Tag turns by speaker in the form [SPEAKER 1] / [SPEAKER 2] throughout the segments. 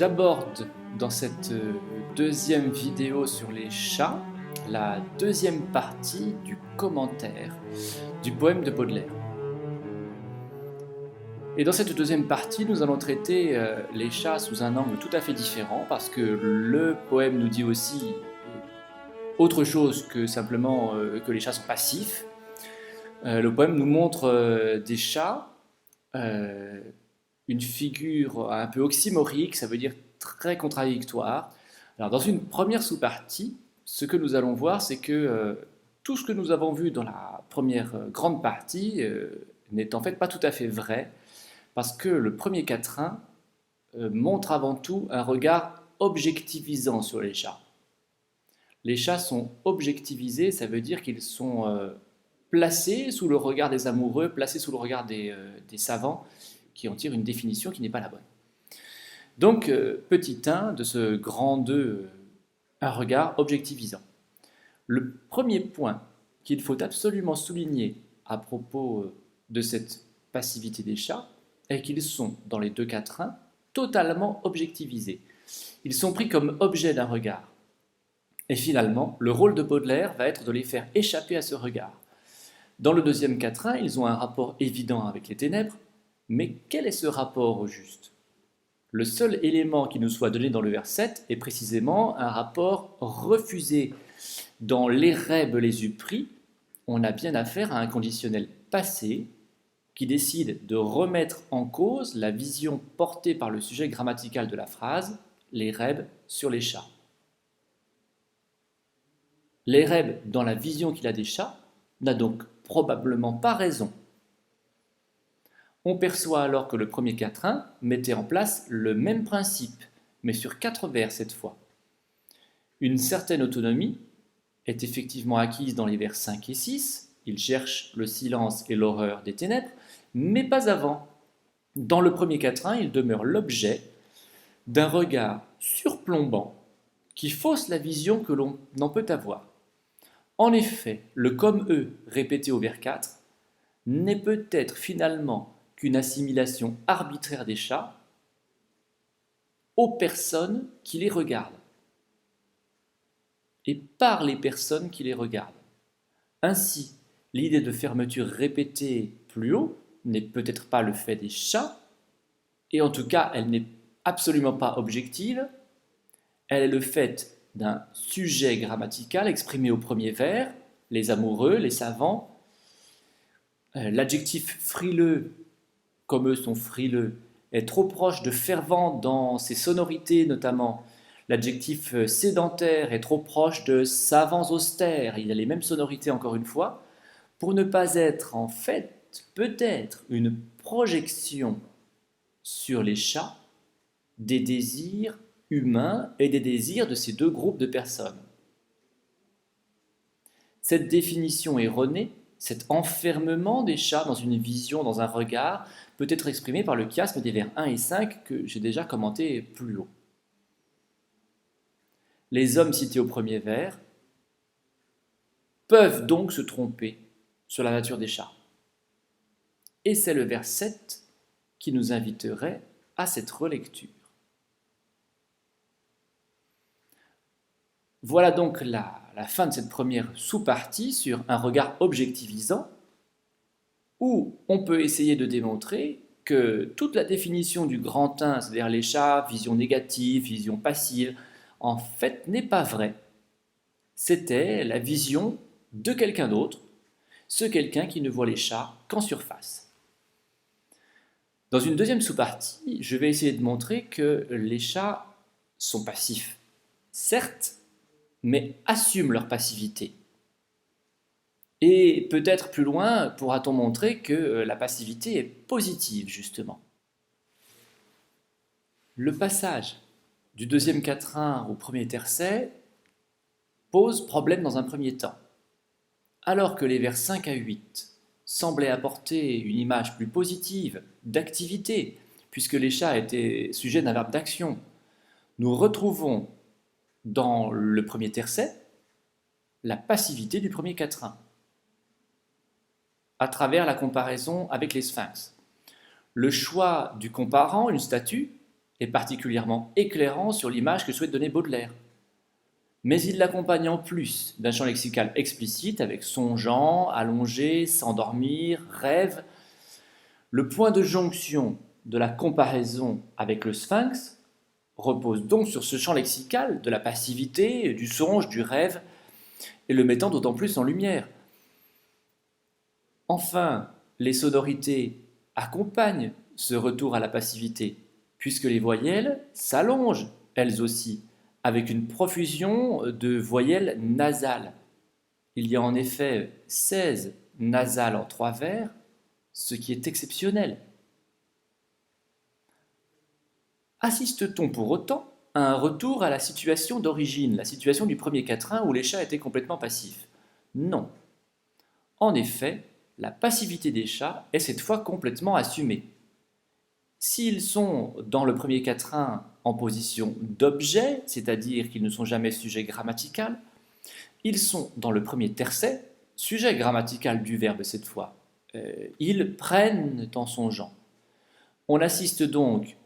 [SPEAKER 1] J'aborde dans cette deuxième vidéo sur les chats la deuxième partie du commentaire du poème de Baudelaire. Et dans cette deuxième partie, nous allons traiter les chats sous un angle tout à fait différent parce que le poème nous dit aussi autre chose que simplement que les chats sont passifs. Le poème nous montre des chats, une figure un peu oxymorique, ça veut dire très contradictoire. Alors dans une première sous-partie, ce que nous allons voir, c'est que tout ce que nous avons vu dans la première grande partie n'est en fait pas tout à fait vrai, parce que le premier quatrain montre avant tout un regard objectivisant sur les chats. Les chats sont objectivisés, ça veut dire qu'ils sont placés sous le regard des amoureux, placés sous le regard des savants, qui en tirent une définition qui n'est pas la bonne. Donc, petit 1 de ce grand 2, un regard objectivisant. Le premier point qu'il faut absolument souligner à propos de cette passivité des chats est qu'ils sont, dans les deux quatrains, totalement objectivisés. Ils sont pris comme objet d'un regard. Et finalement, le rôle de Baudelaire va être de les faire échapper à ce regard. Dans le deuxième quatrain, ils ont un rapport évident avec les ténèbres, mais quel est ce rapport au juste? Le seul élément qui nous soit donné dans le vers 7 est précisément un rapport refusé. Dans l'Érèbe les eût pris, on a bien affaire à un conditionnel passé qui décide de remettre en cause la vision portée par le sujet grammatical de la phrase, l'Érèbe sur les chats. L'Érèbe, dans la vision qu'il a des chats, n'a donc probablement pas raison. On perçoit alors que le premier quatrain mettait en place le même principe, mais sur 4 vers cette fois. Une certaine autonomie est effectivement acquise dans les vers 5 et 6, il cherche le silence et l'horreur des ténèbres, mais pas avant. Dans le premier quatrain, il demeure l'objet d'un regard surplombant qui fausse la vision que l'on en peut avoir. En effet, le comme eux répété au vers 4 n'est peut-être finalement qu'une assimilation arbitraire des chats aux personnes qui les regardent et par les personnes qui les regardent. Ainsi, l'idée de fermeture répétée plus haut n'est peut-être pas le fait des chats, et en tout cas, elle n'est absolument pas objective, elle est le fait d'un sujet grammatical exprimé au premier vers, les amoureux, les savants. L'adjectif frileux, comme eux sont frileux, est trop proche de fervent dans ses sonorités notamment. L'adjectif sédentaire est trop proche de savants austères, il a les mêmes sonorités encore une fois, pour ne pas être en fait peut-être une projection sur les chats des désirs humains et des désirs de ces deux groupes de personnes. Cette définition erronée, cet enfermement des chats dans une vision, dans un regard, peut être exprimé par le chiasme des vers 1 et 5 que j'ai déjà commenté plus haut. Les hommes cités au premier vers peuvent donc se tromper sur la nature des chats. Et c'est le vers 7 qui nous inviterait à cette relecture. Voilà donc la fin de cette première sous-partie sur un regard objectivisant où on peut essayer de démontrer que toute la définition du grand 1, c'est-à-dire les chats, vision négative, vision passive, en fait n'est pas vraie. C'était la vision de quelqu'un d'autre, ce quelqu'un qui ne voit les chats qu'en surface. Dans une deuxième sous-partie, je vais essayer de montrer que les chats sont passifs, certes, mais assument leur passivité. Et peut-être plus loin, pourra-t-on montrer que la passivité est positive, justement. Le passage du deuxième quatrain au premier tercet pose problème dans un premier temps. Alors que les vers 5 à 8 semblaient apporter une image plus positive, d'activité, puisque les chats étaient sujets d'un verbe d'action, nous retrouvons dans le premier tercet la passivité du premier quatrain, à travers la comparaison avec les sphinx. Le choix du comparant, une statue, est particulièrement éclairant sur l'image que souhaite donner Baudelaire. Mais il l'accompagne en plus d'un champ lexical explicite avec songeant, allongé, s'endormir, rêve. Le point de jonction de la comparaison avec le sphinx repose donc sur ce champ lexical de la passivité, du songe, du rêve, et le mettant d'autant plus en lumière. Enfin, les sonorités accompagnent ce retour à la passivité, puisque les voyelles s'allongent, elles aussi, avec une profusion de voyelles nasales. Il y a en effet 16 nasales en 3 vers, ce qui est exceptionnel. Assiste-t-on pour autant à un retour à la situation d'origine, la situation du premier quatrain où les chats étaient complètement passifs? Non. En effet, la passivité des chats est cette fois complètement assumée. S'ils sont dans le premier quatrain en position d'objet, c'est-à-dire qu'ils ne sont jamais sujet grammatical, ils sont dans le premier tercet, sujet grammatical du verbe cette fois. Ils prennent en songeant. On assiste donc,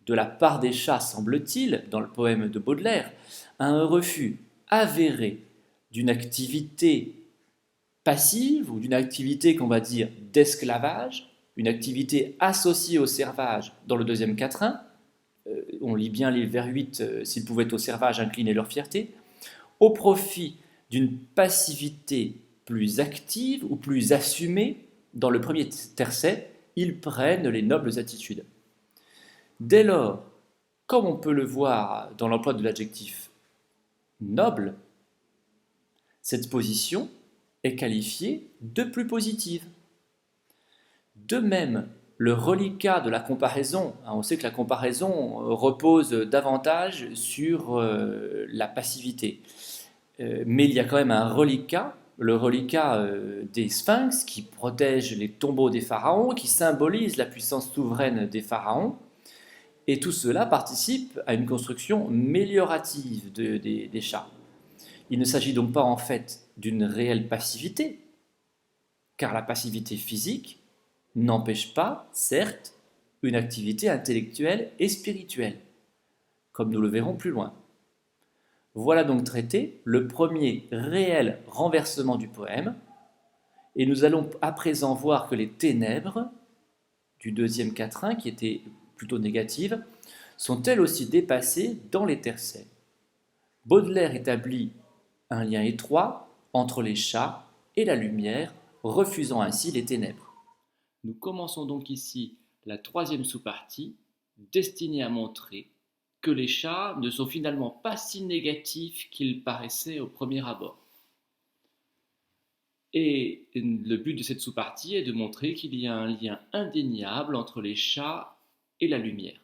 [SPEAKER 1] de la part des chats, semble-t-il, dans le poème de Baudelaire, à un refus avéré d'une activité passive ou d'une activité qu'on va dire d'esclavage, une activité associée au servage dans le deuxième quatrain. On lit bien les vers 8, s'ils pouvaient au servage incliner leur fierté, au profit d'une passivité plus active ou plus assumée dans le premier tercet, ils prennent les nobles attitudes. Dès lors, comme on peut le voir dans l'emploi de l'adjectif noble, cette position est qualifiée de plus positive. De même, le reliquat de la comparaison, on sait que la comparaison repose davantage sur la passivité, mais il y a quand même un reliquat, le reliquat des sphinx qui protège les tombeaux des pharaons, qui symbolise la puissance souveraine des pharaons, et tout cela participe à une construction méliorative des chats. Il ne s'agit donc pas en fait d'une réelle passivité, car la passivité physique n'empêche pas, certes, une activité intellectuelle et spirituelle, comme nous le verrons plus loin. Voilà donc traité le premier réel renversement du poème, et nous allons à présent voir que les ténèbres du deuxième quatrain, qui étaient plutôt négatives, sont elles aussi dépassées dans les tercets. Baudelaire établit un lien étroit entre les chats et la lumière, refusant ainsi les ténèbres. Nous commençons donc ici la troisième sous-partie, destinée à montrer que les chats ne sont finalement pas si négatifs qu'ils paraissaient au premier abord. Et le but de cette sous-partie est de montrer qu'il y a un lien indéniable entre les chats et la lumière.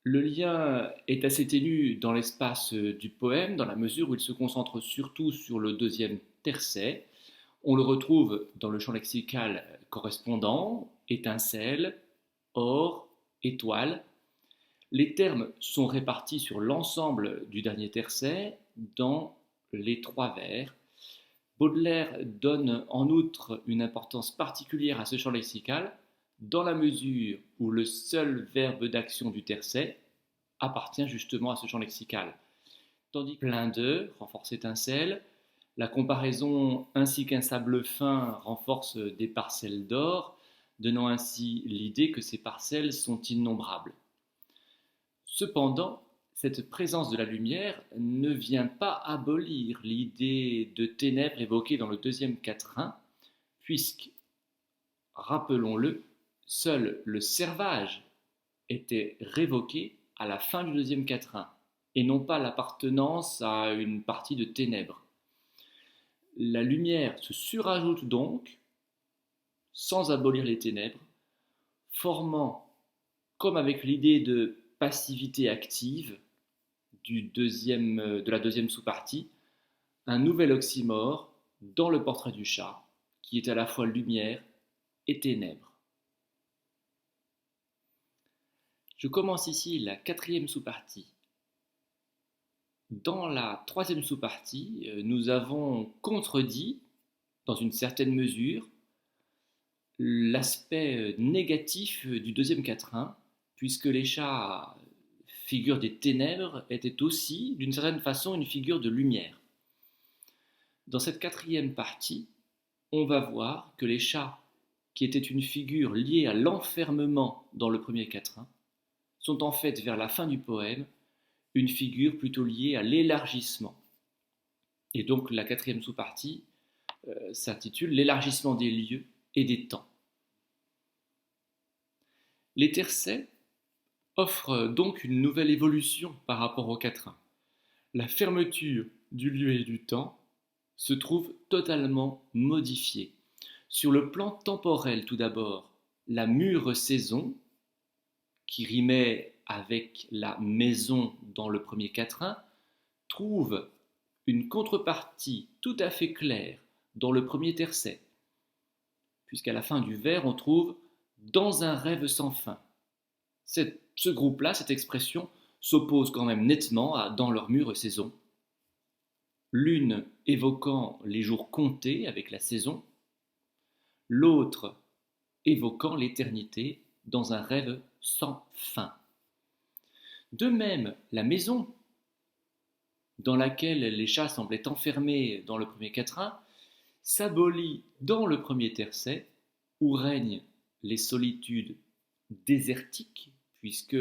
[SPEAKER 1] Le lien est assez ténu dans l'espace du poème, dans la mesure où il se concentre surtout sur le deuxième tercet. On le retrouve dans le champ lexical correspondant, étincelle, or, étoile. Les termes sont répartis sur l'ensemble du dernier tercet dans les 3 vers. Baudelaire donne en outre une importance particulière à ce champ lexical, dans la mesure où le seul verbe d'action du tercet appartient justement à ce champ lexical. Tandis que plein de renforce étincelle, la comparaison ainsi qu'un sable fin renforce des parcelles d'or, donnant ainsi l'idée que ces parcelles sont innombrables. Cependant, cette présence de la lumière ne vient pas abolir l'idée de ténèbres évoquée dans le deuxième quatrain, puisque, rappelons-le, seul le servage était révoqué à la fin du deuxième quatrain, et non pas l'appartenance à une partie de ténèbres. La lumière se surajoute donc, sans abolir les ténèbres, formant, comme avec l'idée de passivité active de la deuxième sous-partie, un nouvel oxymore dans le portrait du chat, qui est à la fois lumière et ténèbres. Je commence ici la quatrième sous-partie. Dans la troisième sous-partie, nous avons contredit, dans une certaine mesure, l'aspect négatif du deuxième quatrain, puisque les chats, figure des ténèbres, étaient aussi, d'une certaine façon, une figure de lumière. Dans cette quatrième partie, on va voir que les chats, qui étaient une figure liée à l'enfermement dans le premier quatrain, sont en fait, vers la fin du poème, une figure plutôt liée à l'élargissement. Et donc la quatrième sous-partie s'intitule l'élargissement des lieux et des temps. Les tercets offrent donc une nouvelle évolution par rapport au quatrain. La fermeture du lieu et du temps se trouve totalement modifiée. Sur le plan temporel, tout d'abord, la mûre saison, qui rimait avec la maison dans le premier quatrain, trouve une contrepartie tout à fait claire dans le premier tercet, puisqu'à la fin du vers, on trouve dans un rêve sans fin. Ce groupe-là, cette expression, s'oppose quand même nettement à dans leur mûre saison, l'une évoquant les jours comptés avec la saison, l'autre évoquant l'éternité dans un rêve sans fin. De même, la maison dans laquelle les chats semblaient enfermés dans le premier quatrain s'abolit dans le premier tercet, où règnent les solitudes désertiques, puisque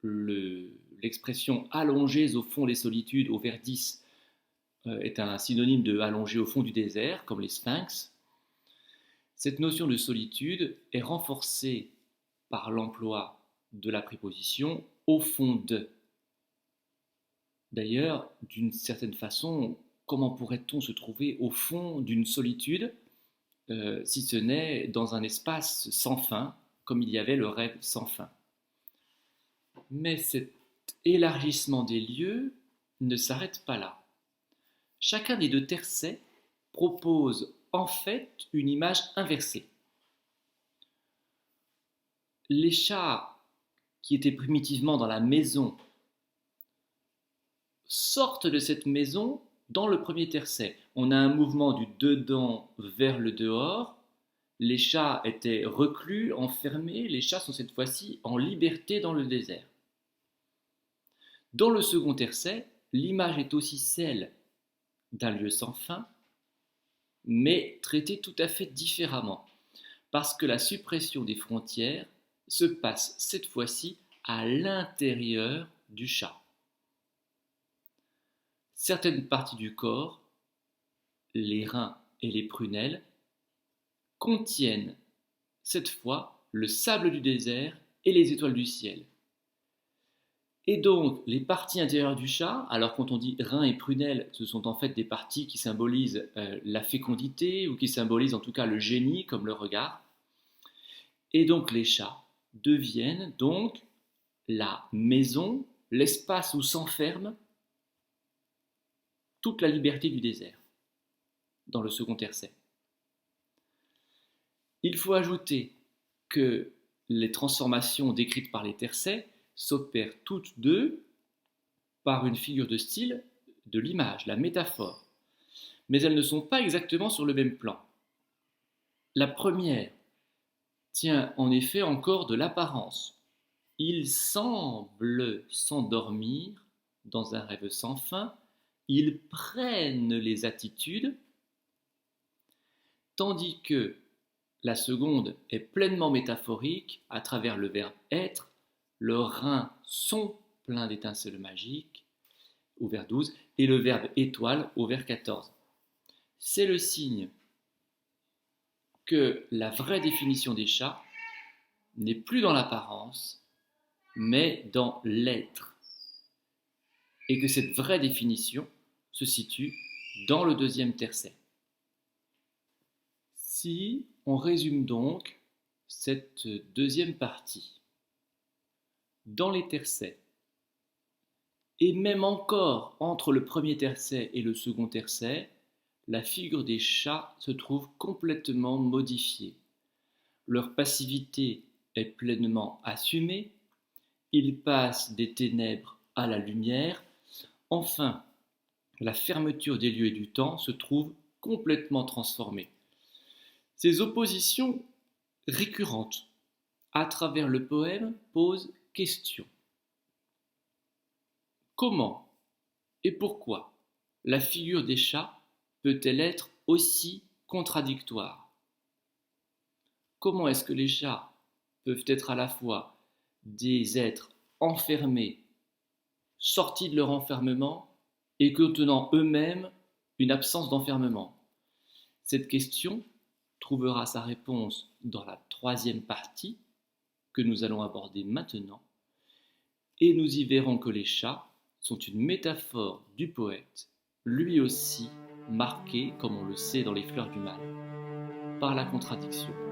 [SPEAKER 1] l'expression allongées au fond des solitudes au vers 10 est un synonyme de allongé au fond du désert, comme les sphinx. Cette notion de solitude est renforcée par l'emploi de la préposition au fond de. D'ailleurs, d'une certaine façon, comment pourrait-on se trouver au fond d'une solitude, si ce n'est dans un espace sans fin, comme il y avait le rêve sans fin. Mais cet élargissement des lieux ne s'arrête pas là. Chacun des deux tercets propose en fait une image inversée. Les chats qui étaient primitivement dans la maison sortent de cette maison dans le premier tercet. On a un mouvement du dedans vers le dehors. Les chats étaient reclus, enfermés. Les chats sont cette fois-ci en liberté dans le désert. Dans le second tercet, l'image est aussi celle d'un lieu sans fin, mais traitée tout à fait différemment, parce que la suppression des frontières se passe cette fois-ci à l'intérieur du chat. Certaines parties du corps, les reins et les prunelles, contiennent cette fois le sable du désert et les étoiles du ciel. Et donc, les parties intérieures du chat, alors quand on dit reins et prunelles, ce sont en fait des parties qui symbolisent la fécondité ou qui symbolisent en tout cas le génie, comme le regard. Et donc les chats deviennent donc la maison, l'espace où s'enferme toute la liberté du désert, dans le second tercet. Il faut ajouter que les transformations décrites par les tercets s'opèrent toutes deux par une figure de style de l'image, la métaphore. Mais elles ne sont pas exactement sur le même plan. La première tient en effet encore de l'apparence. Ils semblent s'endormir dans un rêve sans fin, ils prennent les attitudes, tandis que la seconde est pleinement métaphorique à travers le verbe être. Leurs reins sont pleins d'étincelles magiques au vers 12 et le verbe étoile au vers 14. C'est le signe que la vraie définition des chats n'est plus dans l'apparence, mais dans l'être. Et que cette vraie définition se situe dans le deuxième tercet. Si on résume donc cette deuxième partie, dans les tercets, et même encore entre le premier tercet et le second tercet, la figure des chats se trouve complètement modifiée. Leur passivité est pleinement assumée, ils passent des ténèbres à la lumière, enfin, la fermeture des lieux et du temps se trouve complètement transformée. Ces oppositions récurrente à travers le poème pose question. Comment et pourquoi la figure des chats peut-elle être aussi contradictoire? Comment est-ce que les chats peuvent être à la fois des êtres enfermés, sortis de leur enfermement et contenant eux-mêmes une absence d'enfermement? Cette question trouvera sa réponse dans la troisième partie que nous allons aborder maintenant, et nous y verrons que les chats sont une métaphore du poète, lui aussi marqué, comme on le sait dans les fleurs du mal, par la contradiction.